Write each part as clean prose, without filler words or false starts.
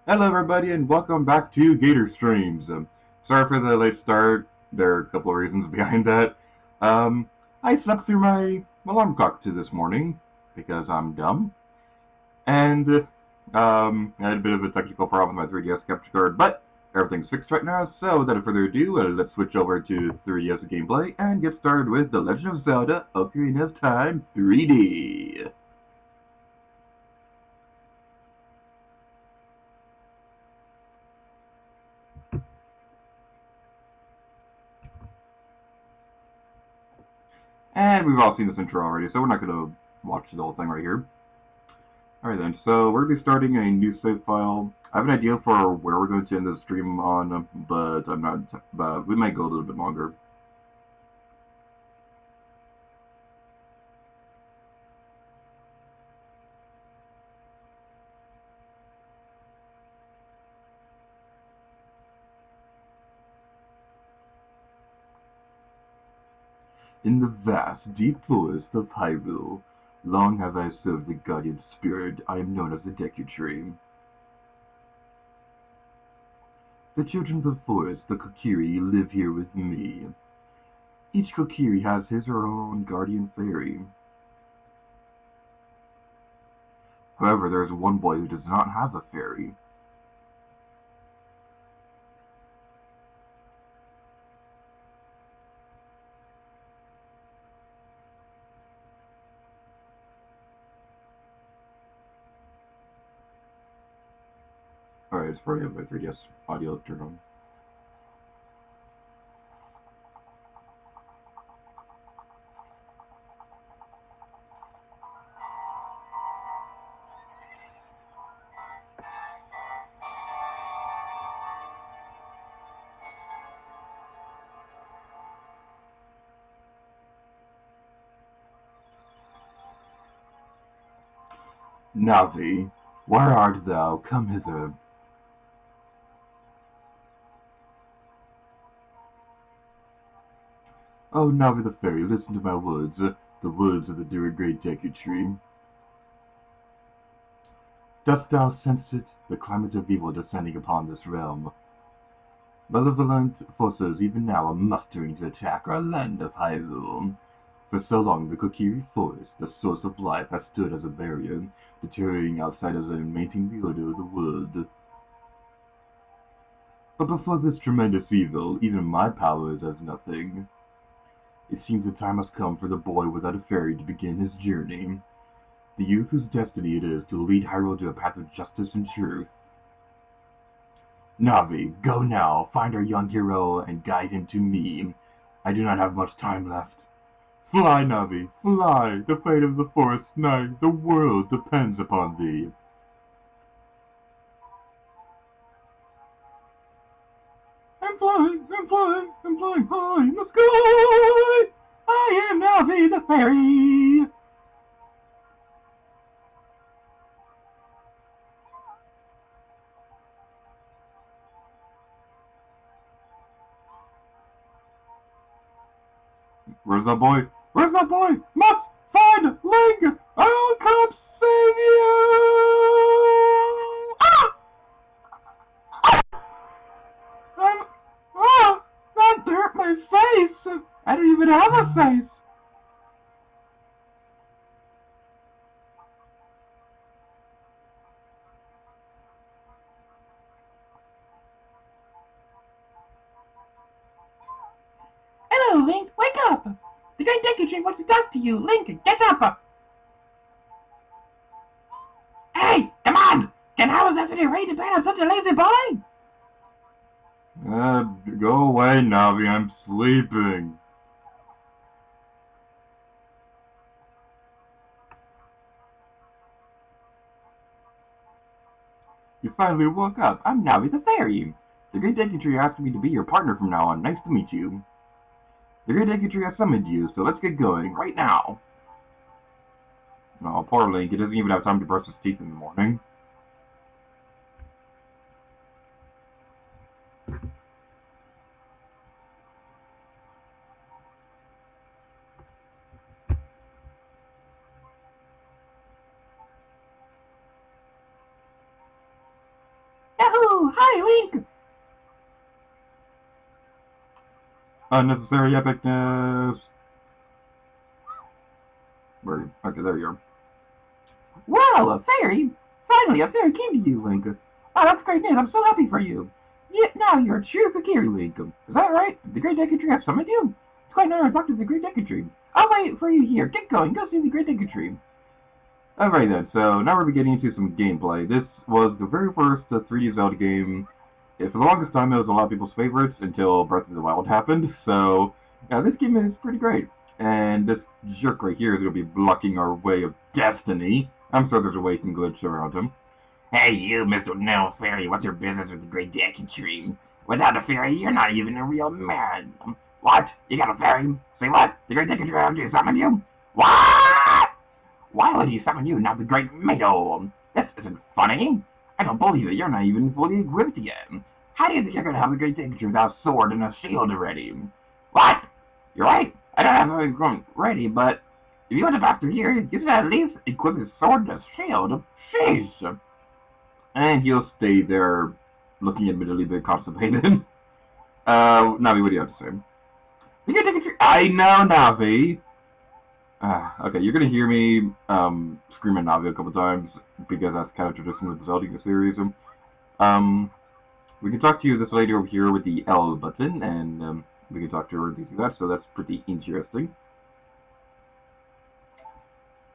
Hello everybody and welcome back to G8RStreams. Sorry for the late start. There are a couple of reasons behind that. I slept through my alarm clock to this morning because I'm dumb. And I had a bit of a technical problem with my 3DS capture card, but everything's fixed right now, so without further ado, let's switch over to 3DS gameplay and get started with The Legend of Zelda Ocarina of Time 3D. And we've all seen this intro already, so we're not going to watch the whole thing right here. Alright then, so we're going to be starting a new save file. I have an idea for where we're going to end the stream on, but we might go a little bit longer. In the vast, deep forest of Hyrule, long have I served the guardian spirit I am known as the G8R. The children of the forest, the Kokiri, live here with me. Each Kokiri has his or her own guardian fairy. However, there is one boy who does not have a fairy. Alright, it's probably my 3DS audio turned on. Navi, where art thou? Come hither. Oh, Navi the fairy, listen to my words, the words of the dear great G8R. Dost thou sense it, the climate of evil descending upon this realm? Malevolent forces even now are mustering to attack our land of Hyrule. For so long, the Kokiri Forest, the source of life, has stood as a barrier, deterring outsiders and maintaining the order of the world. But before this tremendous evil, even my power is as nothing. It seems the time has come for the boy without a fairy to begin his journey. The youth whose destiny it is to lead Hyrule to a path of justice and truth. Navi, go now, find our young hero, and guide him to me. I do not have much time left. Fly, Navi, fly! The fate of the forest, nay, the world depends upon thee. I'm flying high in the sky! I am Navi the fairy! Where's that boy? Where's that boy? Must find Link! I'll come save you! Ah! That hurt my face! I don't even have a face! Hello, Link. Wake up! The Great G8R wants to talk to you. Link, get up! Hey, come on! How is that ready to depend on such a lazy boy? Go away, Navi. I'm sleeping. You finally woke up. I'm Navi the fairy. The Great G8R asked me to be your partner from now on. Nice to meet you. The Great G8R has summoned you, so let's get going right now. Oh, poor Link. He doesn't even have time to brush his teeth in the morning. Oh, hi, Link! Unnecessary epicness. Where are you? Okay, there you are. Wow, a fairy! Finally, a fairy came to you, Link. Oh, that's great news. I'm so happy for you. Now you're a true Kokiri, Link. Is that right? Did the Great Deku Tree have summoned you? It's quite an honor to talk to the Great Deku Tree. I'll wait for you here. Get going. Go see the Great Deku Tree. Alright then, so now we're getting into some gameplay. This was the very first 3D Zelda game. For the longest time, it was a lot of people's favorites until Breath of the Wild happened. So, yeah, this game is pretty great. And this jerk right here is going to be blocking our way of destiny. I'm sure there's a way to glitch around him. Hey, you, Mr. No Fairy, what's your business with the Great Deku Tree? Without a fairy, you're not even a real man. What? You got a fairy? Say what? The Great Deku Tree has to summon you? What? Why would he summon you, not the Great Mato? This isn't funny. I don't believe it. You're not even fully equipped yet. How do you think you're going to have the Great Deku Tree without a sword and a shield already? What? You're right. I don't have everything ready, but if you want to pass through here, you should at least equip his sword and a shield. Sheesh. And he'll stay there, looking admittedly a bit constipated. Navi, what do you have to say? The Great Deku Tree. I know, Navi. Okay, you're gonna hear me scream at Navi a couple times because that's kind of tradition with the Zelda series. We can talk to this lady over here with the L button, and we can talk to her using that. So that's pretty interesting.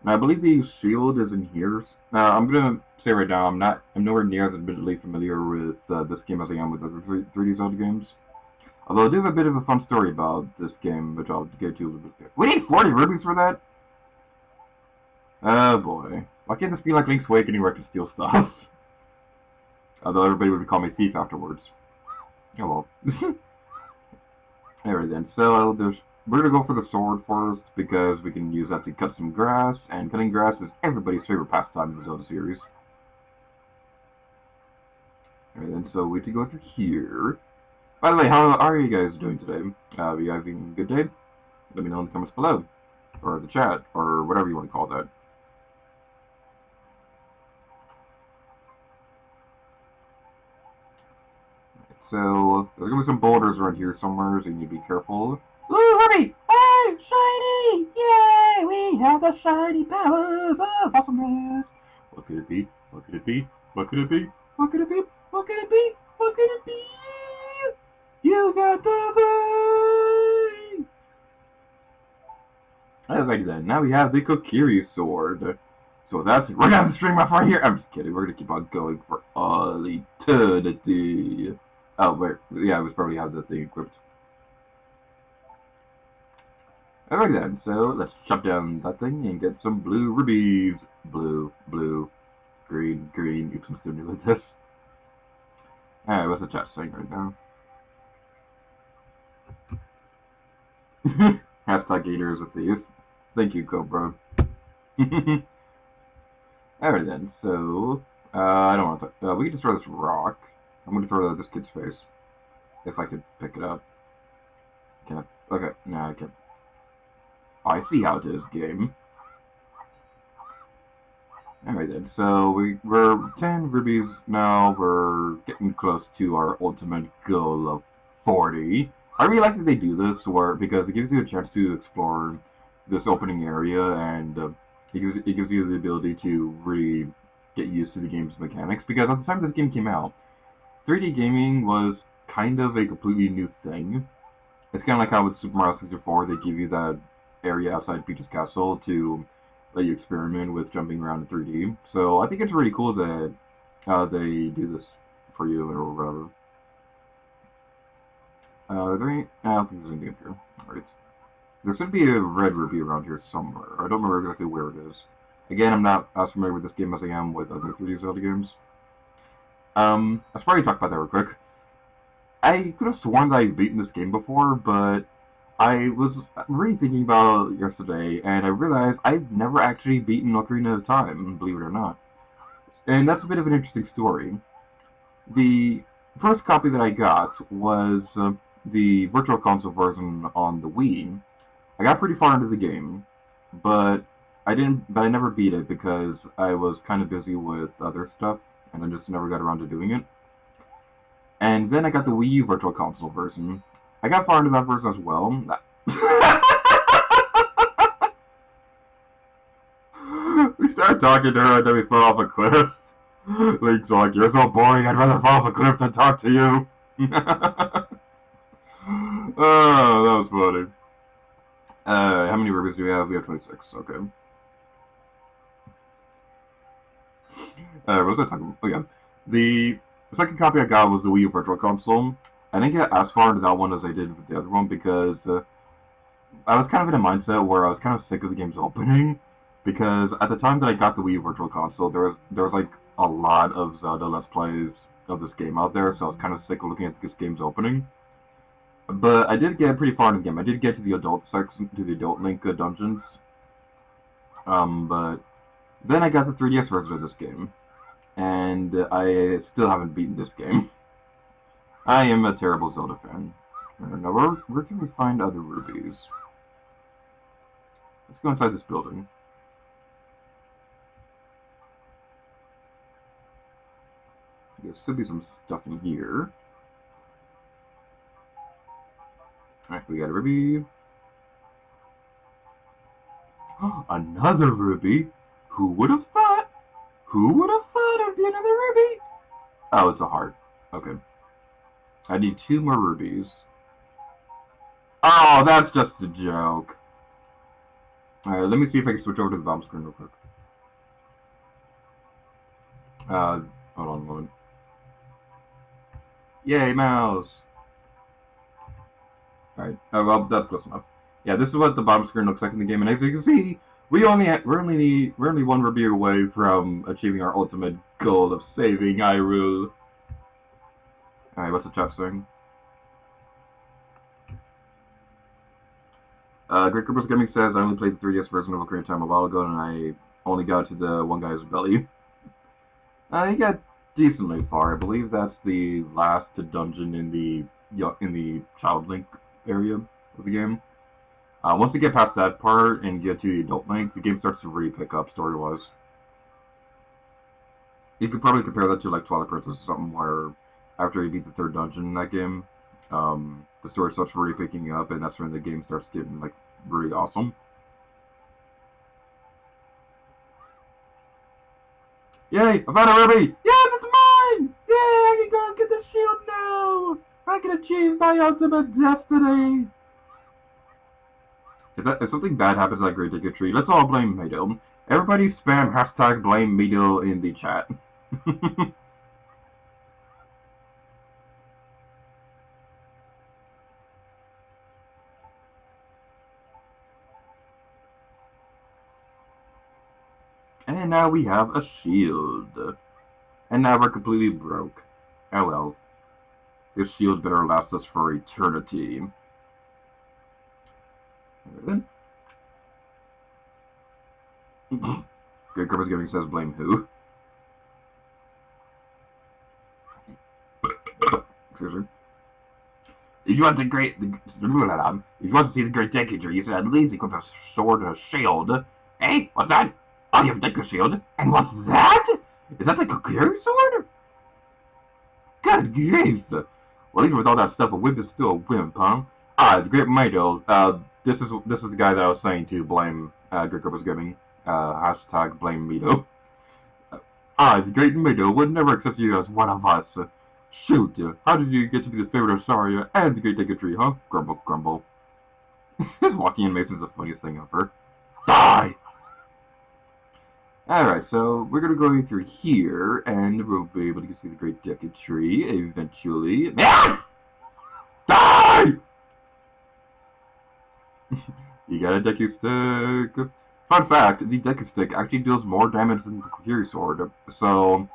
Now, I believe the shield is in here. Now, I'm gonna say right now, I'm nowhere near as admittedly familiar with this game as I am with other 3D Zelda games. Although I do have a bit of a fun story about this game, which I'll get to a little bit later. We need 40 rubies for that? Oh boy. Why can't this be like Link's Awakening where I can steal stuff? Although everybody would call me thief afterwards. Oh well. Alright then, so we're gonna go for the sword first, because we can use that to cut some grass, and cutting grass is everybody's favorite pastime in the Zelda series. Alright then, so we need to go through here. By the way, how are you guys doing today? Are you having a good day? Let me know in the comments below. Or the chat, or whatever you want to call that. So, there's going to be some boulders around here somewhere, so you need to be careful. Ooh, hurry! Oh, shiny! Yay! We have the shiny powers of awesomeness! What could it be? What could it be? What could it be? What could it be? What could it be? What could it be? You got the vein! Alright then, now we have the Kokiri sword. So that's it. We're gonna string my friend here. I'm just kidding. We're gonna keep on going for all eternity. Oh, wait. Yeah, we probably have the thing equipped. Alright then, so let's chop down that thing and get some blue rubies. Blue, blue, green, green. Oops, I'm still new with this. Alright, what's the chat saying right now? Hashtag Gator is a thief. Thank you, Cobra. Alright then, so I don't want to. We can just throw this rock. I'm going to throw it at this kid's face. If I could pick it up. Can I? Okay, no, I can't. Oh, I see how it is, game. Alright then, so we're 10 rubies now. We're getting close to our ultimate goal of 40. I really like that they do this, because it gives you a chance to explore this opening area, and it gives you the ability to really get used to the game's mechanics. Because at the time this game came out, 3D gaming was kind of a completely new thing. It's kind of like how with Super Mario 64, they give you that area outside Peach's castle to let you experiment with jumping around in 3D. So I think it's really cool that they do this for you or whatever. I don't think there's anything up here. Alright. There should be a red ruby around here somewhere. I don't remember exactly where it is. Again, I'm not as familiar with this game as I am with other 3D Zelda games. I should probably talk about that real quick. I could have sworn that I've beaten this game before, but I was really thinking about it yesterday, and I realized I've never actually beaten Ocarina of Time, believe it or not. And that's a bit of an interesting story. The first copy that I got was the Virtual Console version on the Wii. I got pretty far into the game, but I never beat it because I was kind of busy with other stuff, and I just never got around to doing it. And then I got the Wii U Virtual Console version. I got far into that version as well. We started talking to her and then we fell off a cliff. Link's like, you're so boring, I'd rather fall off a cliff than talk to you. Oh, that was funny. How many rubies do we have? We have 26, okay. What was I talking about? Oh yeah. The second copy I got was the Wii U Virtual Console. I didn't get as far into that one as I did with the other one because I was kind of in a mindset where I was kind of sick of the game's opening. Because at the time that I got the Wii U Virtual Console, there was like a lot of Zelda Let's Plays of this game out there, so I was kind of sick of looking at this game's opening. But I did get pretty far in the game. I did get to the adult section, to the adult Link dungeons. But then I got the 3DS version of this game, and I still haven't beaten this game. I am a terrible Zelda fan. Now, where can we find other rubies? Let's go inside this building. There should be some stuff in here. Alright, we got a ruby. Another ruby? Who would have thought? Who would have thought it'd be another ruby? Oh, it's a heart. Okay. I need 2 more rubies. Oh, that's just a joke. Alright, let me see if I can switch over to the bomb screen real quick. Hold on a moment. Yay, mouse! Alright, well, that's close enough. Yeah, this is what the bomb screen looks like in the game, and as you can see, we're only 1 ruby away from achieving our ultimate goal of saving Hyrule. Alright, what's the chat saying? Great Cripples Gaming says, I only played the 3DS version of Ocarina Time a while ago, and I only got to the one guy's belly. You got decently far. I believe that's the last dungeon in the Child Link area of the game. Once you get past that part and get to the Adult Link, the game starts to really pick up story-wise. You could probably compare that to like Twilight Princess or something, where after you beat the 3rd dungeon in that game, the story starts really picking up, and that's when the game starts getting like really awesome. Yay! I found a ruby! Yeah, that's mine! Yay! I can go and get the shield now! I can achieve my ultimate destiny! If something bad happens to that Great Deku Tree, let's all blame Mado. Everybody spam hashtag blame Mado in the chat. And now we have a shield. And now we're completely broke. Oh well. This shield better last us for eternity. Good Cripples Gaming says blame who? Excuse me. If you want to see the Great Deku Tree, you should at least equip a sword and a shield. Hey, what's that? Oh, you have a Deku Shield? And what's that? Is that like a Kokiri sword? Good grief! Well, even with all that stuff, a whip is still a wimp, huh? The Great Mado, this is the guy that I was saying to blame, Great Cripples Gaming, hashtag blame Mado. The Great Mado would never accept you as one of us. Shoot, how did you get to be the favorite of Saria and the Great Deku Tree, huh? Grumble, grumble. His walking animation is the funniest thing ever. Die! Alright, so we're going to go through here, and we'll be able to see the Great Deku Tree eventually. Die! You got a Deku Stick. Fun fact, the Deku Stick actually deals more damage than the Kokiri Sword. So,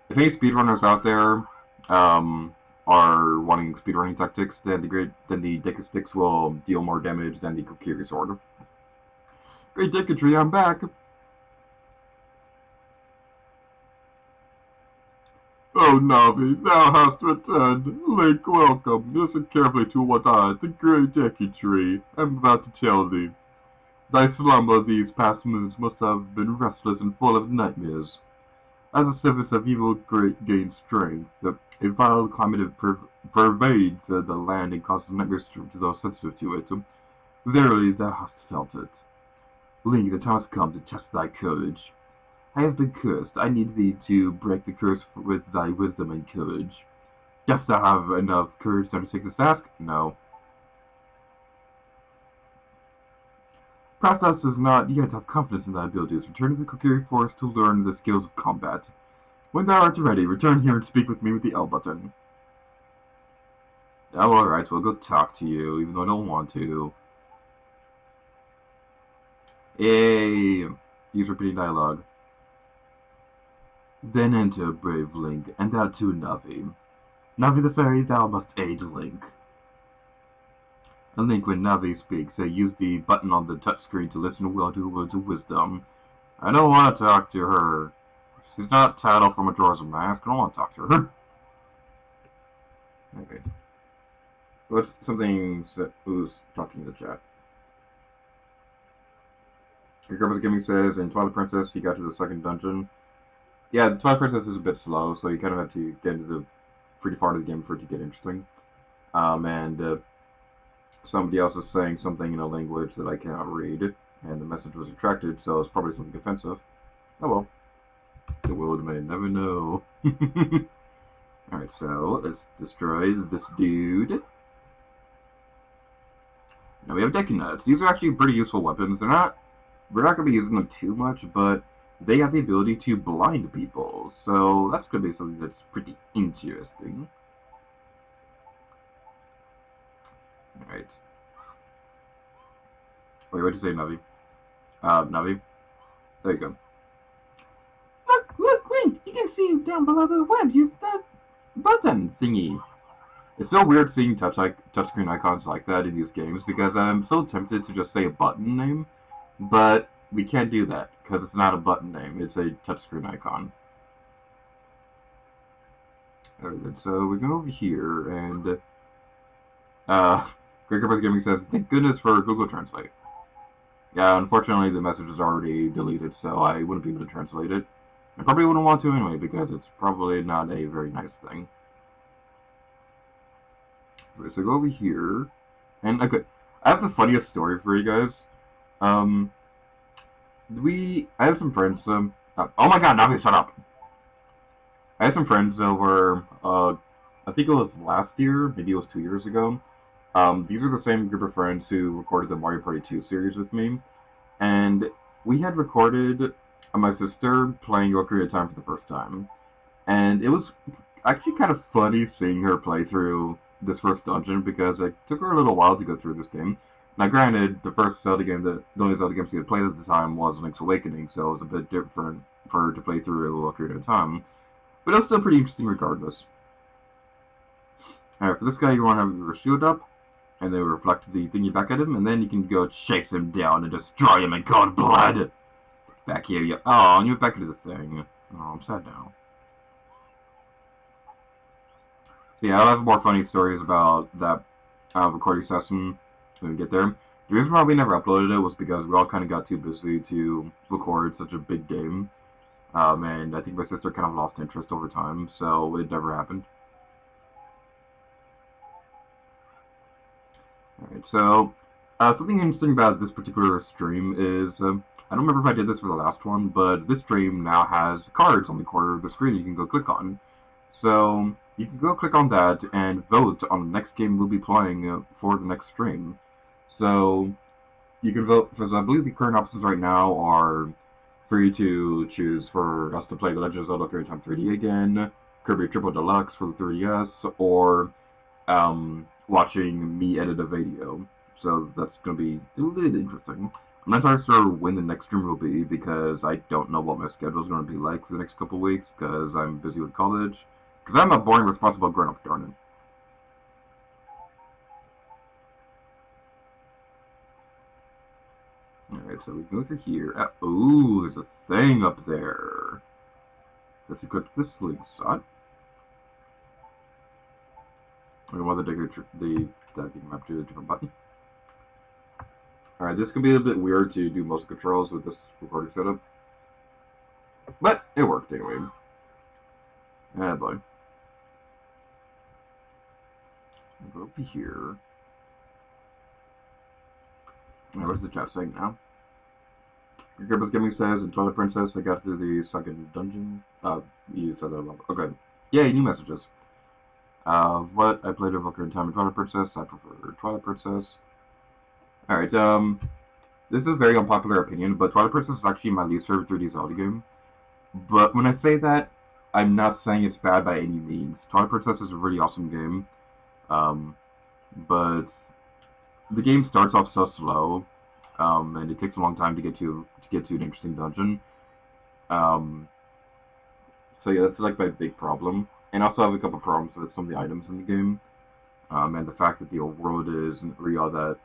if any speedrunners out there are wanting speedrunning tactics, then the Deku Sticks will deal more damage than the Kokiri Sword. Great Deku Tree, I'm back! Oh, Navi, thou hast returned. Link, welcome. Listen carefully to what I, the Great Deku Tree, am about to tell thee. Thy slumber these past moons must have been restless and full of nightmares. As the surface of evil gains strength, a vile climate pervades the land and causes nightmares to those sensitive to it. Verily, thou hast felt it. Link, the time has come to test thy courage. I have been cursed. I need thee to break the curse with thy wisdom and courage. Dost thou have enough courage to undertake this task? No. Perhaps thou does not yet have confidence in thy abilities. Return to the Kokiri Forest to learn the skills of combat. When thou art ready, return here and speak with me with the L button. Oh, alright, so I'll go talk to you, even though I don't want to. Yay! Use repeating dialogue. Then enter, brave Link, and thou too, Navi. Navi the fairy, thou must aid Link. And Link, when Navi speaks, use the button on the touchscreen to listen well to words of wisdom. I don't want to talk to her. She's not titled from Majora's Mask. I don't want to talk to her. Okay. What's something who's talking in the chat? Grandpa's Gaming says, in Twilight Princess, he got to the second dungeon. Yeah, the Twilight Princess is a bit slow, so you kind of have to get into the pretty far of the game for it to get interesting. Somebody else is saying something in a language that I cannot read, and the message was retracted, so it's probably something offensive. Oh well. The world may never know. Alright, so let's destroy this dude. Now we have Deku Nuts. These are actually pretty useful weapons. We're not going to be using them too much, but they have the ability to blind people. So that's going to be something that's pretty interesting. Alright. Wait, what did you say, Navi? Navi? There you go. Look, Link! You can see down below the web. Use the button thingy. It's so weird seeing touchscreen icons like that in these games, because I'm so tempted to just say a button name, but we can't do that, because it's not a button name, it's a touchscreen icon. Alright, so we go over here, and Great Grandpa's Gaming says, thank goodness for Google Translate. Yeah, unfortunately the message is already deleted, so I wouldn't be able to translate it. I probably wouldn't want to anyway, because it's probably not a very nice thing. Okay, so go over here, and okay, I have the funniest story for you guys. I have some friends, oh my god, Navi, shut up! I had some friends over, I think it was last year, maybe it was 2 years ago. These are the same group of friends who recorded the Mario Party 2 series with me, and we had recorded my sister playing Ocarina of Time for the first time, and it was actually kind of funny seeing her play through this first dungeon, because it took her a little while to go through this game. Now granted, the first Zelda game, the only Zelda game she had played at the time was Link's Awakening, so it was a bit different for her to play through Ocarina of Time, but it was still pretty interesting regardless. Alright, for this guy you want to have your shield up, and then reflect the thingy back at him, and then you can go chase him down and destroy him in cold blood! Back here, you. Oh, and you went back into the thing. Oh, I'm sad now. So yeah, I'll have more funny stories about that recording session when we get there. The reason why we never uploaded it was because we all kind of got too busy to record such a big game. And I think my sister kind of lost interest over time, so it never happened. Alright, so something interesting about this particular stream is, I don't remember if I did this for the last one, but this stream now has cards on the corner of the screen you can go click on. So you can go click on that and vote on the next game we'll be playing for the next stream. So you can vote, because I believe the current options right now are free to choose for us to play The Legend of Zelda Ocarina of Time 3D again, Kirby Triple Deluxe for the 3DS, or watching me edit a video. So that's going to be a little bit interesting. I'm not entirely sure when the next stream will be, because I don't know what my schedule is going to be like for the next couple weeks, because I'm busy with college. Because I'm a boring, responsible grown-up, darn it. Alright, so we go through here. Ooh, there's a thing up there. Let's equip this slingshot. We want the map to a different button. Alright, this could be a bit weird to do most controls with this recording setup. But it worked anyway. Yeah, boy. I'll go over here. Now, what's the chat saying now? Grandpa's Gaming says, in Twilight Princess, I got through the second dungeon. You said that. Okay. Yay, new messages. What? I played Ocarina Time and Twilight Princess. I prefer Twilight Princess. Alright, this is a very unpopular opinion, but Twilight Princess is actually my least favorite 3D Zelda game. But when I say that, I'm not saying it's bad by any means. Twilight Princess is a really awesome game. But the game starts off so slow, and it takes a long time to get to an interesting dungeon. So yeah, that's like my big problem. And also I have a couple problems with some of the items in the game, and the fact that the overworld isn't really all that.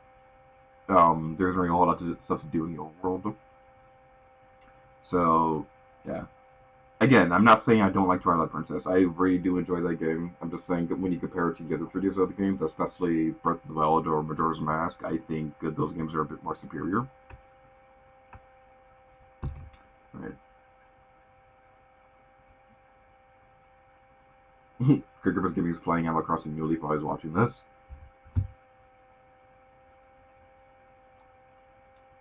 There's really a whole lot of stuff to do in the overworld. So yeah. Again, I'm not saying I don't like Twilight Princess. I really do enjoy that game. I'm just saying that when you compare it to the other 3D Zelda games, especially Breath of the Wild or Majora's Mask, I think those games are a bit more superior. Alright. Cricket Gaming is playing Animal Crossing New Leaf while I was watching this.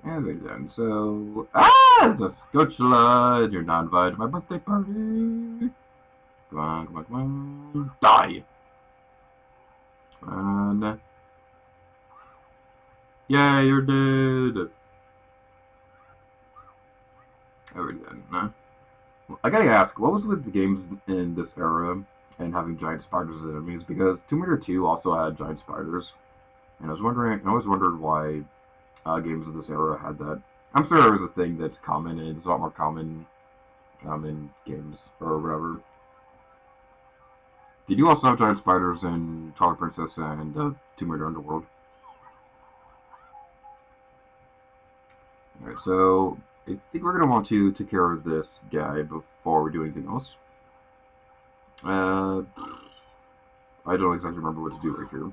And then, so... the Scotchla! You're not invited to my birthday party! Come on, come on, come on. Die! And... yeah, you're dead! Alright then. I gotta ask, what was with the games in this era and having giant spiders as enemies? Because Tomb Raider 2 also had giant spiders. And I always wondered why games of this era had that. I'm sure it was a thing that's common, and it's a lot more common in games or whatever. Did you also have giant spiders in Twilight Princess and Tomb Raider Underworld? Alright, so I think we're going to want to take care of this guy before we do anything else. I don't exactly remember what to do right here.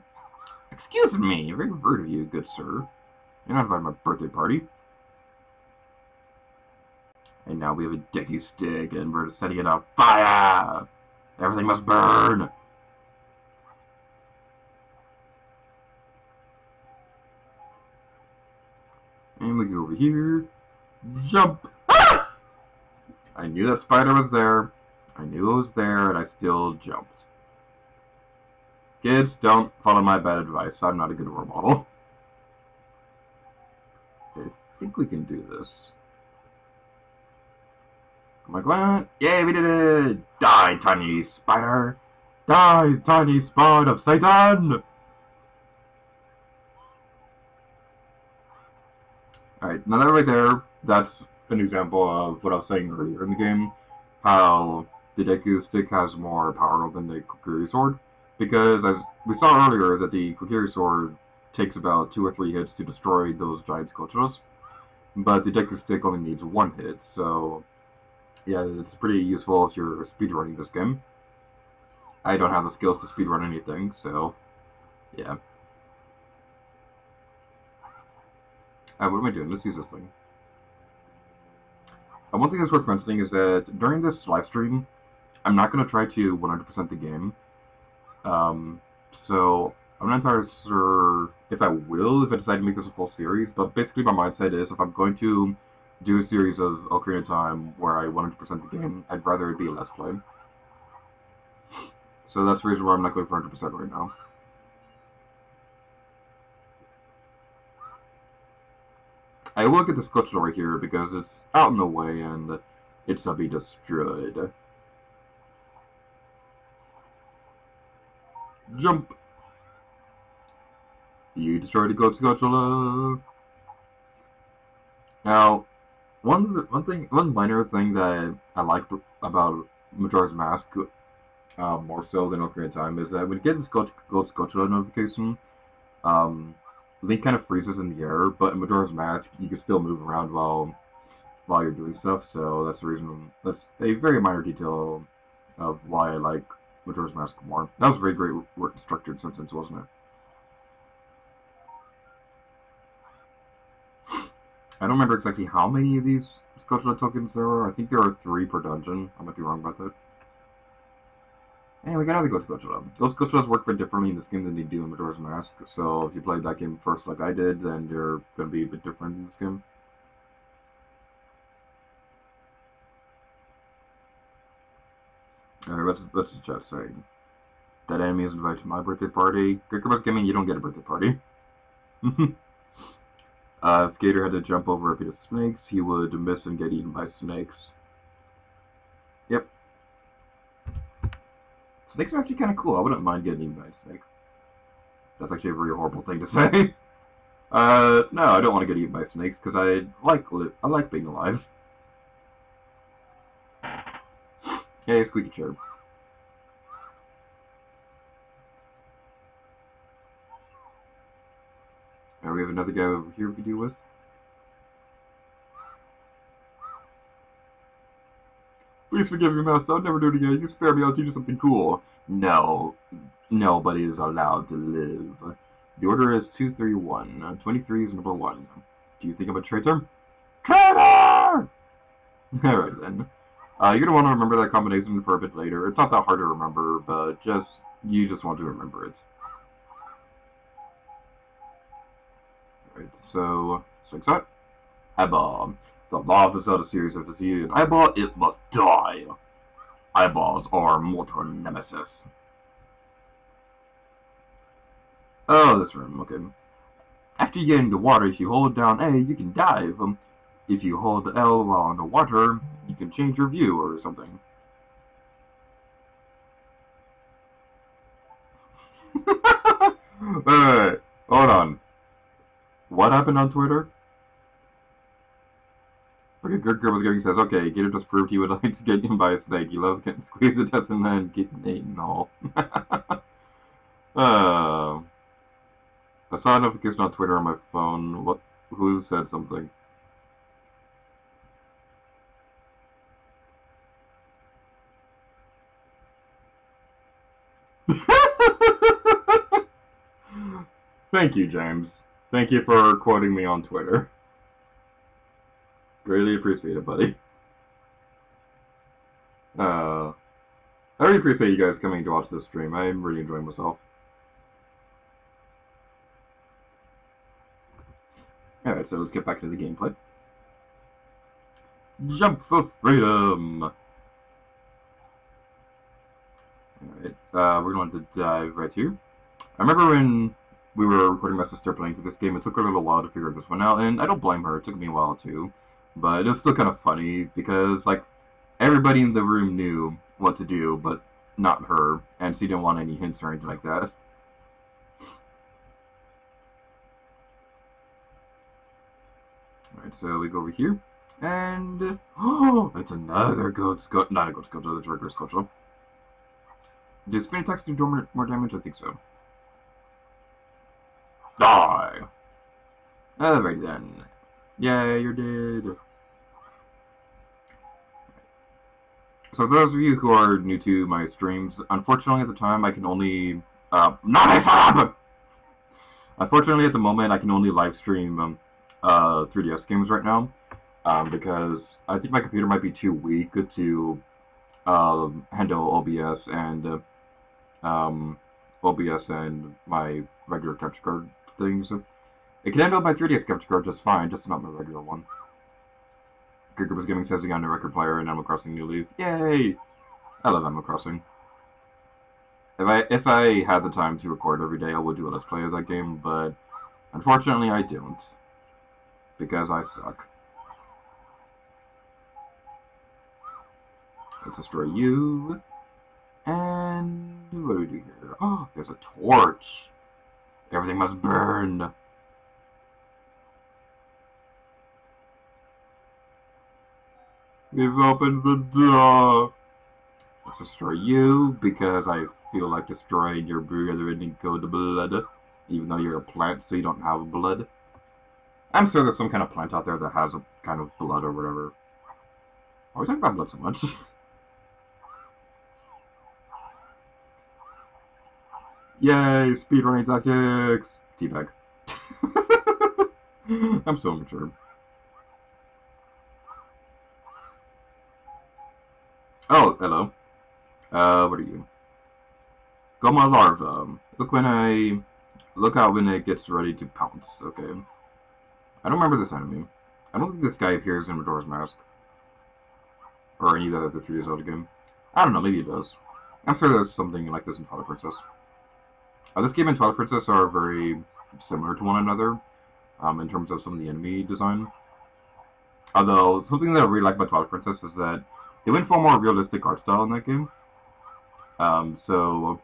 Excuse me, very rude of you, good sir. You're not invited to my birthday party. And now we have a dicky stick, and we're setting it on fire! Everything must burn! And we go over here. Jump! Ah! I knew that spider was there. I knew it was there, and I still jumped. Kids, don't follow my bad advice. I'm not a good role model. Okay, I think we can do this. Come on, come on. Yay, we did it! Die, tiny spider! Die, tiny spawn of Satan! Alright, now that right there, that's an example of what I was saying earlier in the game. How the Deku stick has more power than the Kokiri sword. Because, as we saw earlier, that the Kokiri sword takes about 2 or 3 hits to destroy those giant Skochilos. But the Deku stick only needs 1 hit, so... yeah, it's pretty useful if you're speedrunning this game. I don't have the skills to speedrun anything, so... yeah. What am I doing? Let's use this thing. One thing that's worth mentioning is that during this live stream, I'm not going to try to 100% the game. So I'm not entirely sure if I will, if I decide to make this a full series, but basically my mindset is if I'm going to do a series of Ocarina Time where I 100% the game, I'd rather it be a Let's Play. So that's the reason why I'm not going for 100% right now. I will get this Skochelo right here because it's out in the way and it's to be destroyed. Jump! You destroyed the Skochelo. Now, one minor thing that I like about Majora's Mask, more so than Ocarina of Time, is that when you get this Gold Skochelo notification, Link kind of freezes in the air, but in Majora's Mask, you can still move around while you're doing stuff, so that's the reason. That's a very minor detail of why I like Majora's Mask more. That was a very great structured sentence, wasn't it? I don't remember exactly how many of these Skochelo tokens there are. I think there are 3 per dungeon. I might be wrong about that. And we got other Ghost Godzilla. Ghost Godzillas work a bit differently in this game than they do in Majora's Mask, so if you played that game first like I did, then they're going to be a bit different in this game. Alright, let's just chat say. That enemy is invited to my birthday party. Gurkha's gaming, you don't get a birthday party. If Gator had to jump over a pit of snakes, he would miss and get eaten by snakes. Yep. Snakes are actually kind of cool. I wouldn't mind getting eaten by a snake. That's actually a very horrible thing to say. No, I don't want to get eaten by snakes because I like being alive. Hey, squeaky chair. Now we have another guy over here we could deal with. Please forgive me, Master. I'll never do it again. You spare me, I'll teach you something cool. No. Nobody is allowed to live. The order is 231. 23 is number 1. Do you think I'm a traitor? Traitor! Alright then. You're going to want to remember that combination for a bit later. It's not that hard to remember, but you just want to remember it. Alright, so, like that. Eyeball. The law of the Zelda series of defeated an eyeball, it must die. Eyeballs are mortal nemesis. Oh, this room, okay. After you get into water, if you hold down A, you can dive. If you hold L while underwater, you can change your view or something. Wait, hold on. What happened on Twitter? Okay, good girl was getting says, okay, Gator just proved he would like to get eaten by a snake. He loves getting squeezed to death and then getting eaten all. I saw a notification on Twitter on my phone. Who said something? Thank you, James. Thank you for quoting me on Twitter. Greatly appreciate it, buddy. I really appreciate you guys coming to watch this stream. I'm really enjoying myself. Alright, so let's get back to the gameplay. Jump for freedom! Alright, we're going to dive right here. I remember when we were recording my sister playing through this game, it took her a little while to figure this one out, and I don't blame her, it took me a while too. But it's still kind of funny, because, like, everybody in the room knew what to do, but not her, and she didn't want any hints or anything like that. Alright, so we go over here, and... oh, it's another not a ghost Godzilla, it's a regular Godzilla. Does spin attacks do more damage? I think so. Die! Alright then. Yay, you're dead. So for those of you who are new to my streams, unfortunately at the time I can only... Unfortunately at the moment I can only live stream 3DS games right now. Because I think my computer might be too weak to handle OBS and my regular capture card things. It can handle my 3DS capture card just fine, just not my regular one. Gurkha Gaming says he got a record player in Animal Crossing New Leaf. Yay! I love Animal Crossing. If I had the time to record every day, I would do a let's play of that game, but unfortunately I don't. Because I suck. Let's destroy you. And what do we do here? Oh, there's a torch. Everything must burn. We've opened the door. Let's destroy you because I feel like destroying your brother and go to blood. Even though you're a plant, so you don't have blood. I'm sure there's some kind of plant out there that has a kind of blood or whatever. Why are we talking about blood so much? Yay, speedrunning tactics! Teabag. I'm so mature. Oh, hello. What are you? Goma larva. Look out when it gets ready to pounce. Okay. I don't remember this enemy. I don't think this guy appears in Majora's Mask. Or any of the other 3D Zelda game. I don't know, maybe it does. I'm sure there's something like this in Twilight Princess. This game and Twilight Princess are very similar to one another, in terms of some of the enemy design. Although, something that I really like about Twilight Princess is that they went for a more realistic art style in that game. So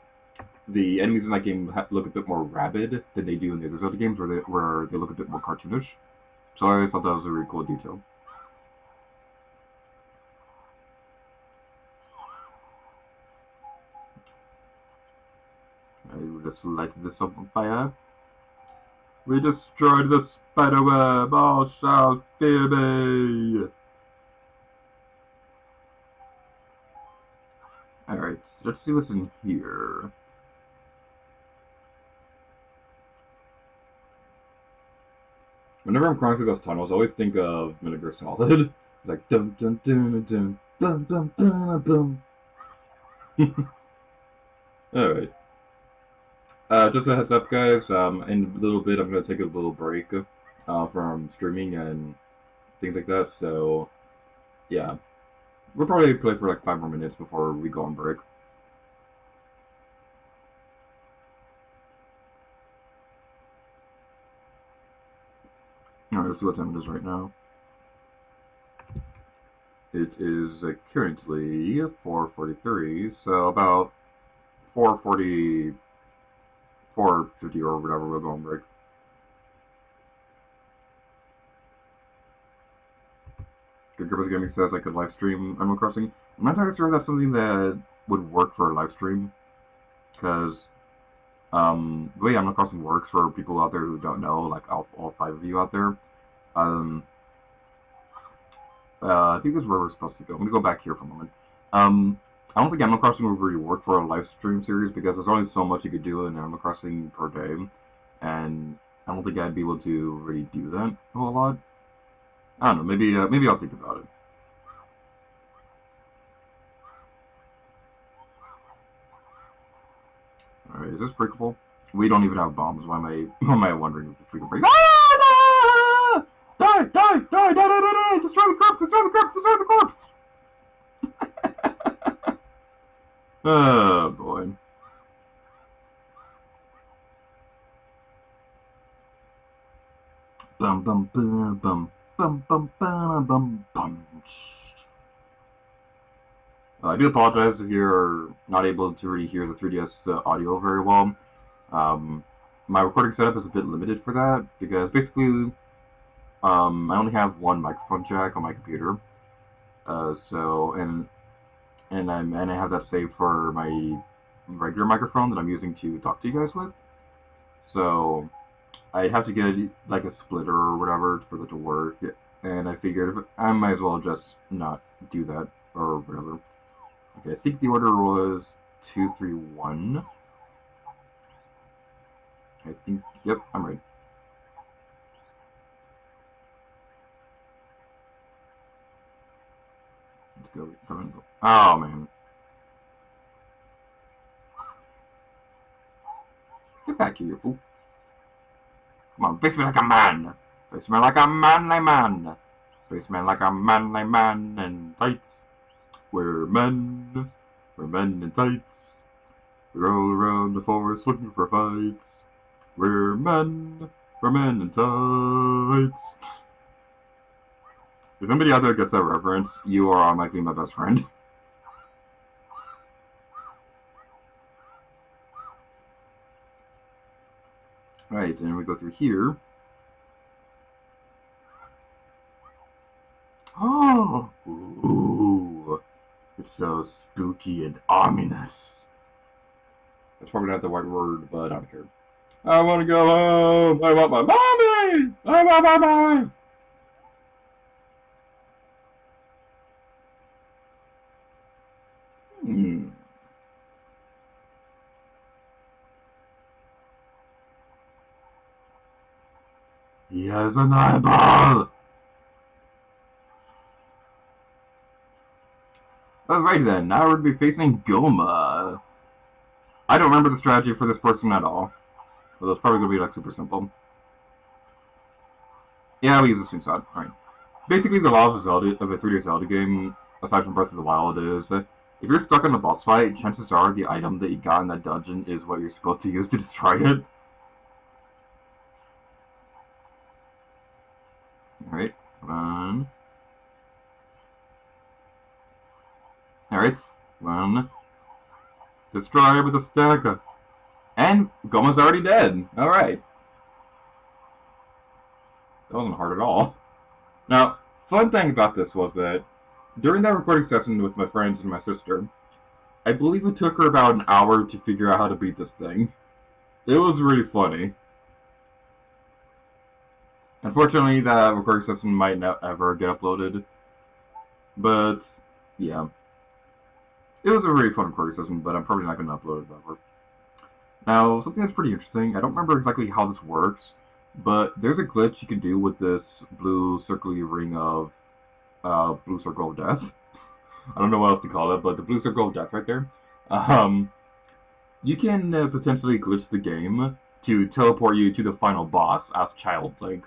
the enemies in that game look a bit more rabid than they do in the other Zelda games, where they look a bit more cartoonish. So I thought that was a really cool detail. I just lighted this up on fire. We destroyed the spiderweb! All shall fear me! Alright, let's see what's in here. Whenever I'm crawling through those tunnels, I always think of Vinegar Solid. It's like dum dum dum dum dum dum dum dum. Alright. Just a heads up, guys. In a little bit, I'm going to take a little break from streaming and things like that. So, yeah. We'll probably play for like 5 more minutes before we go on break. Alright, let's see what time it is right now. It is currently 4:43, so about 4:40, 4:50 or whatever, we'll go on break. Good Grandpa's Gaming says I could live stream Animal Crossing. I'm not entirely sure if that's something that would work for a live stream, because the way Animal Crossing works, for people out there who don't know, like all 5 of you out there, I think this is where we're supposed to go. I'm going to go back here for a moment. I don't think Animal Crossing would really work for a live stream series, because there's only so much you could do in Animal Crossing per day, and I don't think I'd be able to really do that a whole lot. I don't know, maybe I'll think about it. Alright, is this breakable? We don't even have bombs. Why am I wondering if we can break? Ah! Die! Die! Die! Die! Die! Die! Die! Destroy the corpse! Destroy the corpse! Destroy the corpse! Oh boy. Bum bum bum bum bum bum bum bum bum. I do apologize if you're not able to really hear the 3DS audio very well. My recording setup is a bit limited for that, because basically I only have one microphone jack on my computer, and I have that saved for my regular microphone that I'm using to talk to you guys with. So I have to get like a splitter or whatever for that to work, and I figured I might as well just not do that or whatever. Okay, I think the order was 231. I think, yep, I'm right. Let's go. Oh, man. Get back here, you fool. Come on, face me like a man. Face me like a manly man. Face me like a manly man in tights. We're men in tights. We roll around the forest looking for fights. We're men in tights. If somebody out there gets that reference, you are automatically my best friend. Right, and we go through here. Oh! Ooh! It's so spooky and ominous. That's probably not the right word, but I don't care. I want to go home! I want my mommy! I want my mommy! He has an eyeball! Alright then, now we'll be facing Goma. I don't remember the strategy for this person at all. So it's probably going to be like super simple. Yeah, we use the screenshot. Alright. Basically, the law of a 3D Zelda game, aside from Breath of the Wild, is that if you're stuck in a boss fight, chances are the item that you got in that dungeon is what you're supposed to use to destroy it. Alright, come on. Alright, one. Destroy with a stack. And Goma's already dead. Alright. That wasn't hard at all. Now, fun thing about this was that during that recording session with my friends and my sister, I believe it took her about an hour to figure out how to beat this thing. It was really funny. Unfortunately, that recording session might not ever get uploaded. But, yeah. It was a really fun recording session, but I'm probably not going to upload it ever. Now, something that's pretty interesting, I don't remember exactly how this works, but there's a glitch you can do with this blue circly ring of, blue circle of death. I don't know what else to call it, but the blue circle of death right there. You can potentially glitch the game to teleport you to the final boss as Child Link.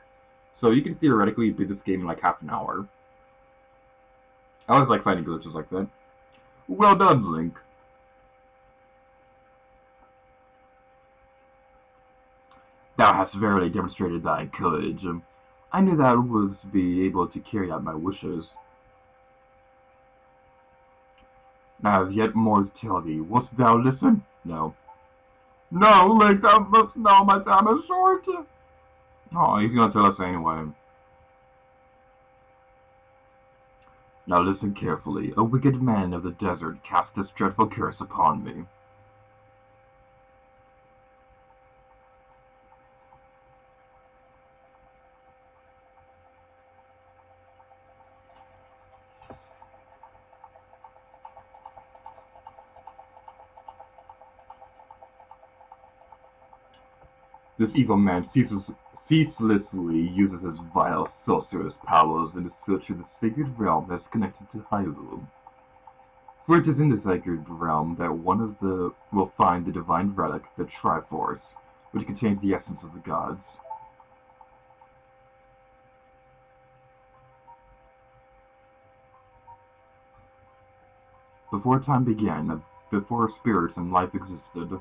So you can theoretically beat this game in like half an hour. I always like finding glitches like that. Well done, Link. Thou hast verily demonstrated thy courage. I knew thou wouldst be able to carry out my wishes. Now I have yet more to tell thee. Wouldst thou listen? No. No, Link, thou must know my time is short. Oh, he's gonna tell us anyway. Now listen carefully. A wicked man of the desert cast this dreadful curse upon me. This evil man ceaselessly uses his vile sorcerous powers in his search for the sacred realm that's connected to Hyrule. For it is in the sacred realm that one of the will find the divine relic, the Triforce, which contains the essence of the gods. Before time began, before spirits and life existed,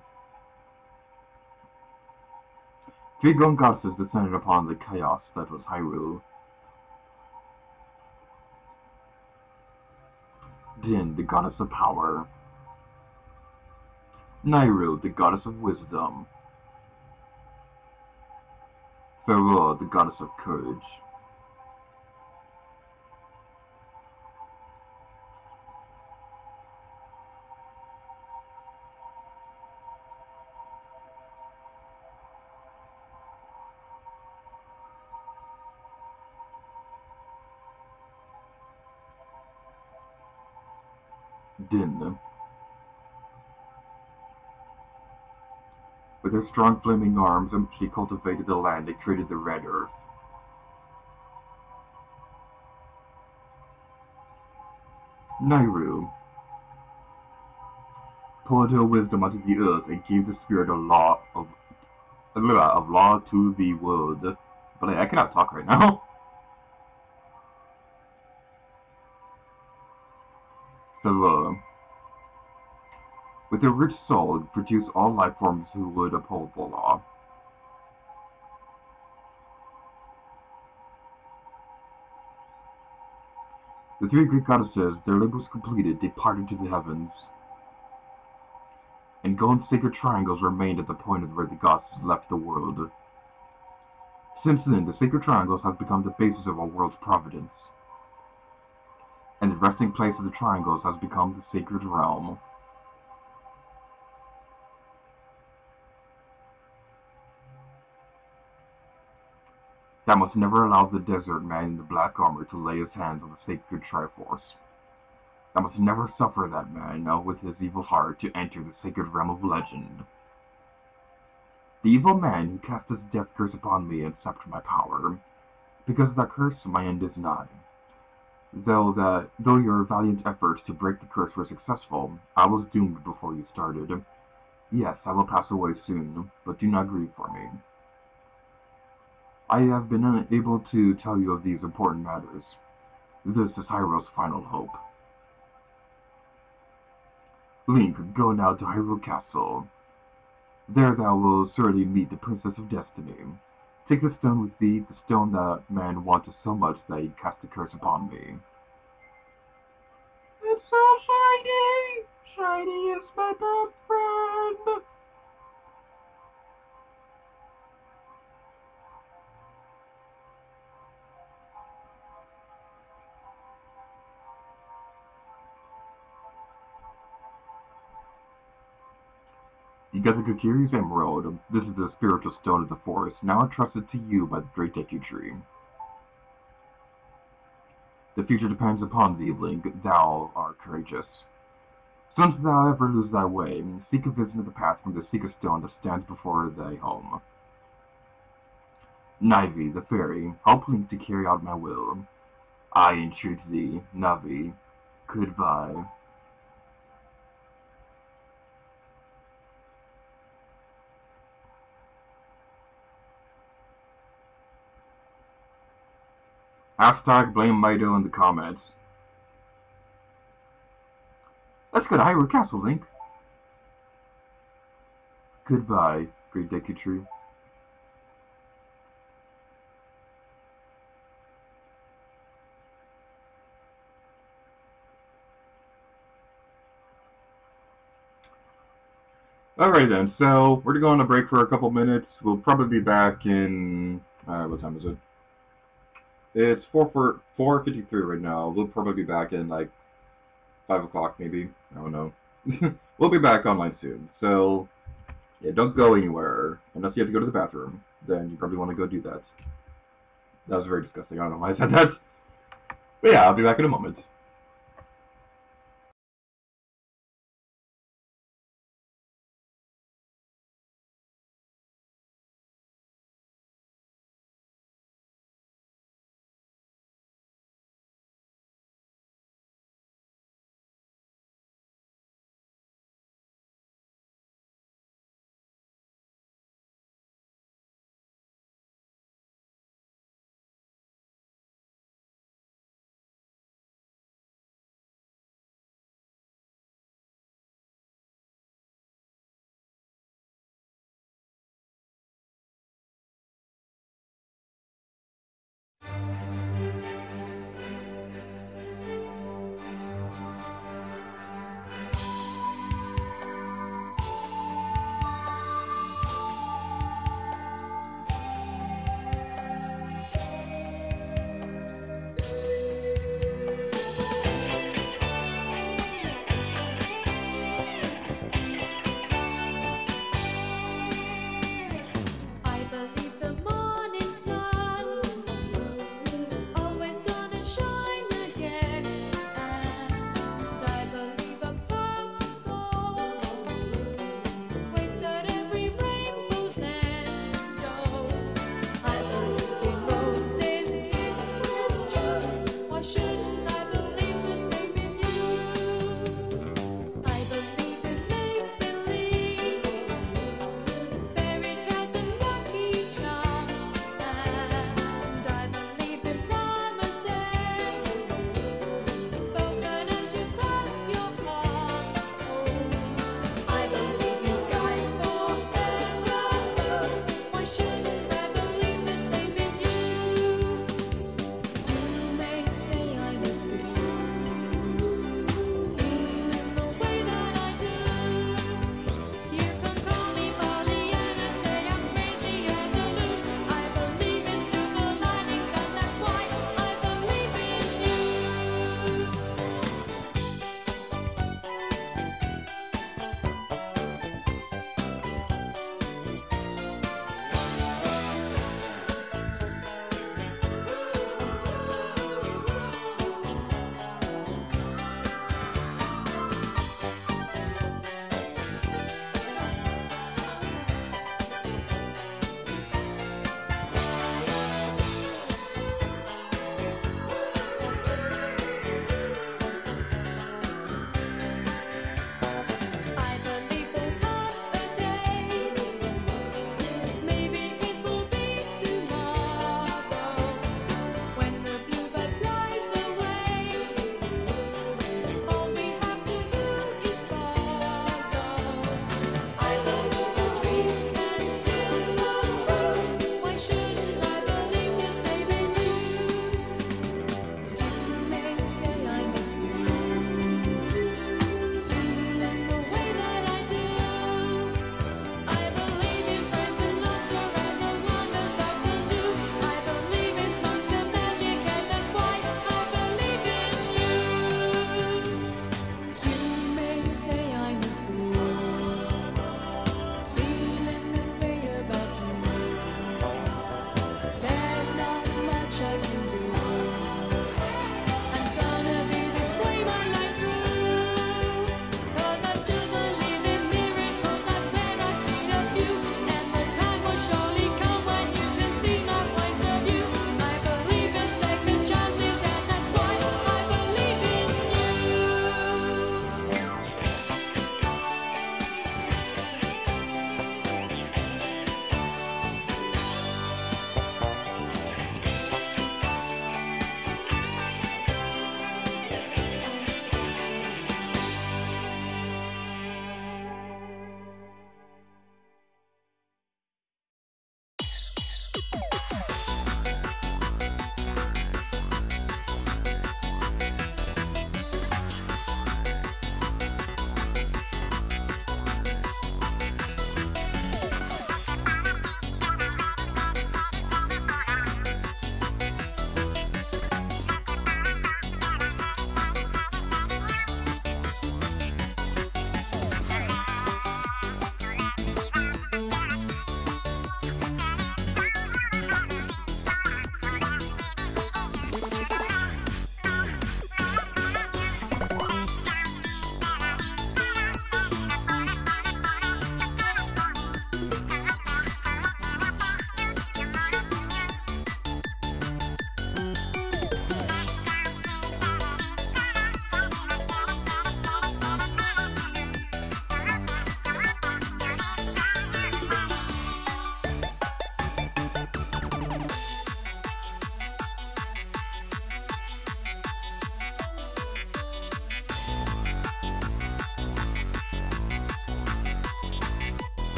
three grown goddesses descended upon the chaos that was Hyrule. Din, the goddess of power. Nairu, the goddess of wisdom. Farua, the goddess of courage. Din. With her strong flaming arms, she cultivated the land and created the Red Earth. Nairu poured her wisdom onto the earth and gave the spirit of law to the world. But I cannot talk right now. So, with a rich soul, produce all life forms who would uphold the law. The three Greek goddesses, their labors completed, departed to the heavens. And golden sacred triangles remained at the point where the goddesses left the world. Since then, the sacred triangles have become the basis of our world's providence. And the resting place of the triangles has become the sacred realm. Thou must never allow the desert man in the black armor to lay his hands on the sacred Triforce. Thou must never suffer that man, with his evil heart, to enter the sacred realm of legend. The evil man who cast his death curse upon me and sapped my power. Because of that curse, my end is nigh. Though your valiant efforts to break the curse were successful, I was doomed before you started. Yes, I will pass away soon, but do not grieve for me. I have been unable to tell you of these important matters. This is Hyrule's final hope. Link, go now to Hyrule Castle. There thou will surely meet the Princess of Destiny. Take the stone with thee, the stone that man wanted so much that he cast a curse upon me. It's so shiny! Shiny is my best friend! You got the Kokiri's Emerald. This is the spiritual stone of the forest, now entrusted to you by the Great Deku Tree. The future depends upon thee, Link. Thou art courageous. Since thou ever lose thy way, seek a vision of the path from the secret stone that stands before thy home. Navi, the fairy, help Link to carry out my will. I entreat thee, Navi. Goodbye. Hashtag blame Mido in the comments. Let's go to Hyrule Castle, Link. Goodbye, Great Deku Tree. Alright then, so we're going to go on a break for a couple minutes. We'll probably be back in... what time is it? It's 4:53 right now. We'll probably be back in like 5 o'clock maybe. I don't know. We'll be back online soon. So, yeah, don't go anywhere. Unless you have to go to the bathroom. Then you probably want to go do that. That was very disgusting. I don't know why I said that. But yeah, I'll be back in a moment.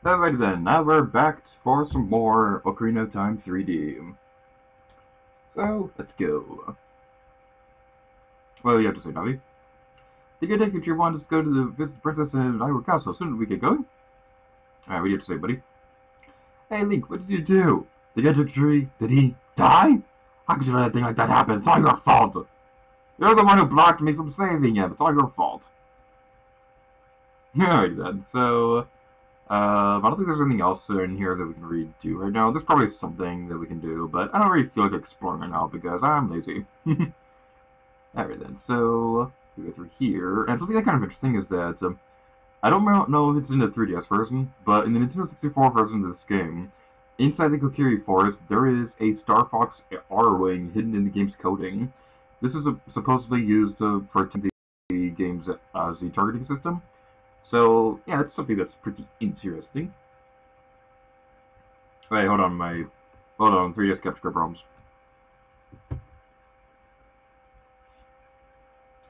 Alright then, now we're back for some more Ocarina of Time 3D. So, let's go. Well, you have to say, Navi. The good thing that you want us to go to the visit Princess in Hyrule Castle. Soon as we get going. Alright, what do you have to say, buddy? Hey, Link, what did you do? The Gadget Tree, did he die? How could you let a thing like that happen? It's all your fault. You're the one who blocked me from saving him. It's all your fault. Alright then, so... I don't think there's anything else in here that we can read to right now. There's probably something that we can do, but I don't really feel like exploring right now because I'm lazy. Alright then, so we go through here, and something that's kind of interesting is that I don't know if it's in the 3DS version, but in the Nintendo 64 version of this game, Inside the Kokiri Forest, there is a Star Fox R-Wing hidden in the game's coding. This is supposedly used for the game's Z targeting system. So, yeah, it's something that's pretty interesting. Wait, hold on, 3DS capture problems.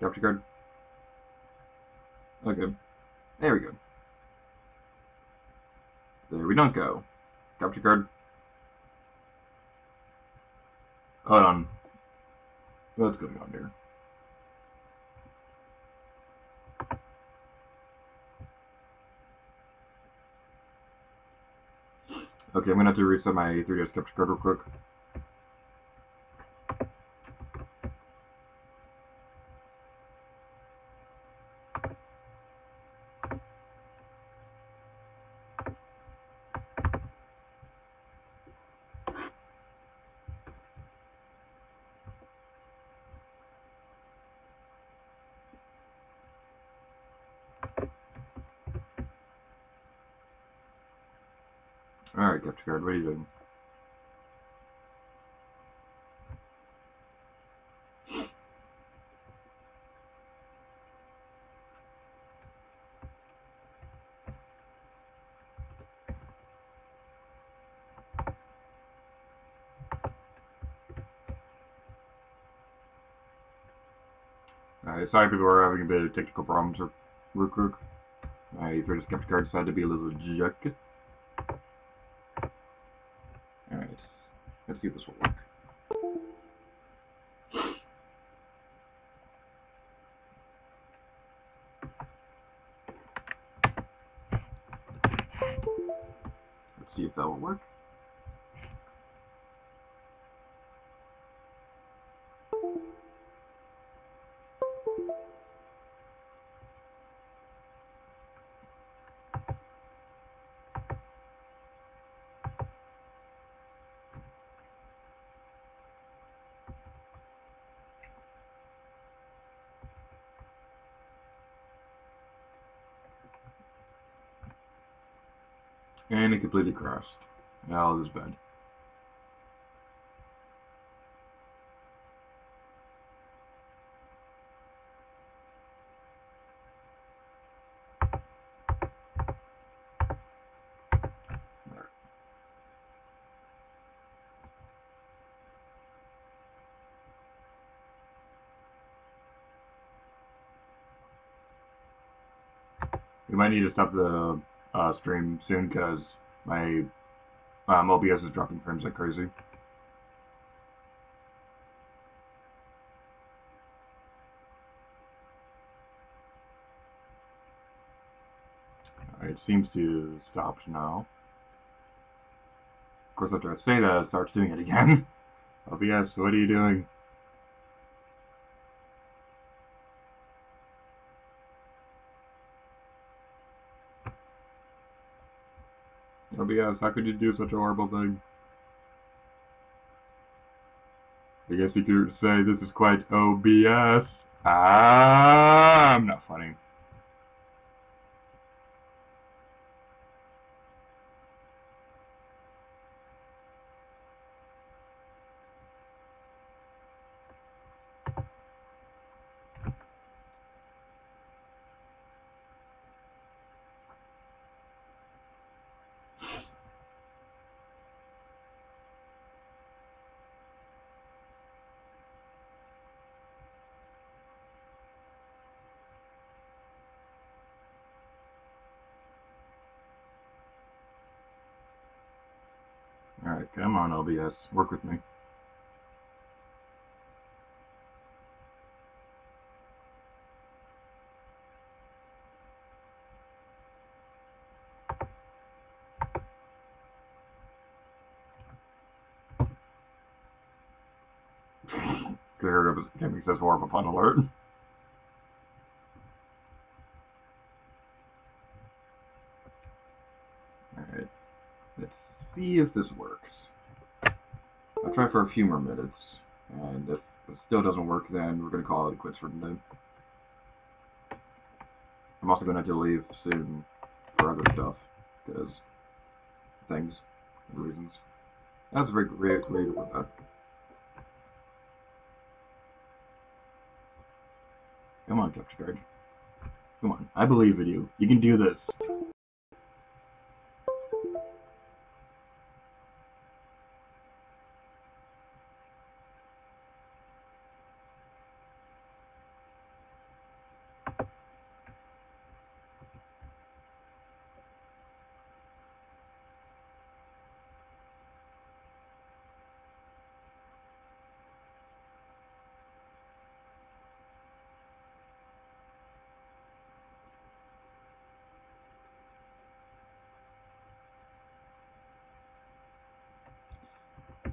Capture card. Okay, there we go. There we don't go. Capture card. Hold on. What's going on here? Okay, I'm gonna have to reset my 3DS capture card real quick. Alright, capture card, what are you doing? Alright, sorry people are having a bit of technical problems real quick. My 3DS capture card decided to be a little jerk. Alright, let's see if this will work. Let's see if that will work. And it completely crashed. Oh, this is bad. We might need to stop the stream soon because my OBS is dropping frames like crazy. Alright, it seems to stop now. Of course, after I say that, it starts doing it again. OBS, what are you doing? OBS, how could you do such a horrible thing? I guess you could say this is quite OBS. I'm not funny. Alright, come on, OBS. Work with me. Clear up as gaming says horrible fun alert. Alright, let's see if this works. I'll try for a few more minutes, and if it still doesn't work, then we're going to call it quits for today. I'm also going to have to leave soon for other stuff, because things. reasons. That's very creative with that. Come on, capture card. Come on, I believe in you. You can do this.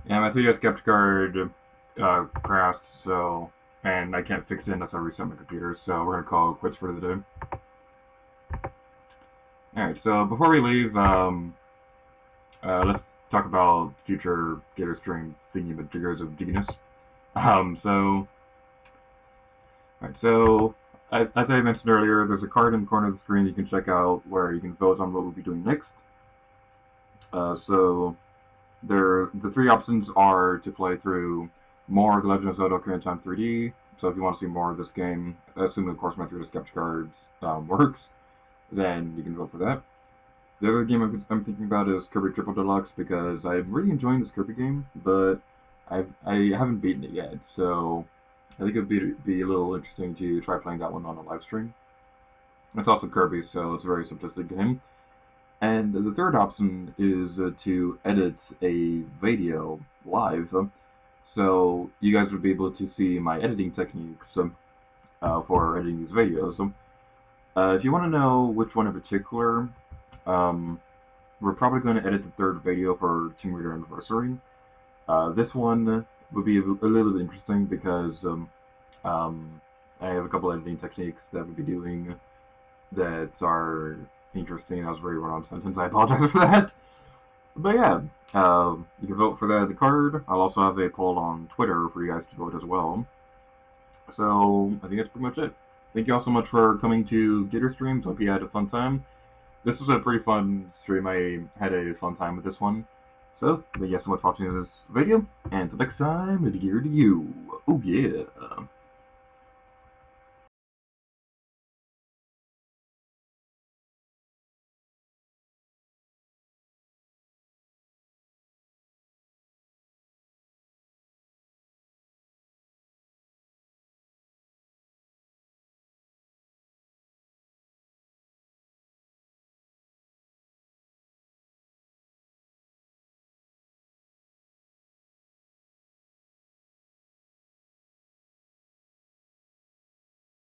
Yeah, my 3DS capture card crashed, so, and I can't fix it unless I reset my computer, so we're gonna call it quits for the day. Alright, so before we leave, let's talk about future G8RStream thingy-majigers of genius. So, as I mentioned earlier, there's a card in the corner of the screen you can check out where you can vote on what we'll be doing next. The three options are to play through more of The Legend of Zelda Ocarina of Time 3D. So if you want to see more of this game, assuming of course my 3DS capture cards works, then you can vote for that. The other game I'm thinking about is Kirby Triple Deluxe because I'm really enjoying this Kirby game, but I haven't beaten it yet, so I think it would be a little interesting to try playing that one on a live stream. It's also Kirby, so it's a very simplistic game. And the third option is to edit a video live, so you guys would be able to see my editing techniques for editing these videos. If you want to know which one in particular, we're probably going to edit the third video for Team Reader Anniversary. This one would be a little bit interesting because I have a couple editing techniques that we'll be doing that are interesting. That was a very run-on sentence. I apologize for that. But yeah, you can vote for that at the card. I'll also have a poll on Twitter for you guys to vote as well. So I think that's pretty much it. Thank you all so much for coming to G8RStreams. Hope you had a fun time. This was a pretty fun stream. I had a fun time with this one. So, thank you guys so much for watching this video, and until next time, it's geared to you. Oh yeah.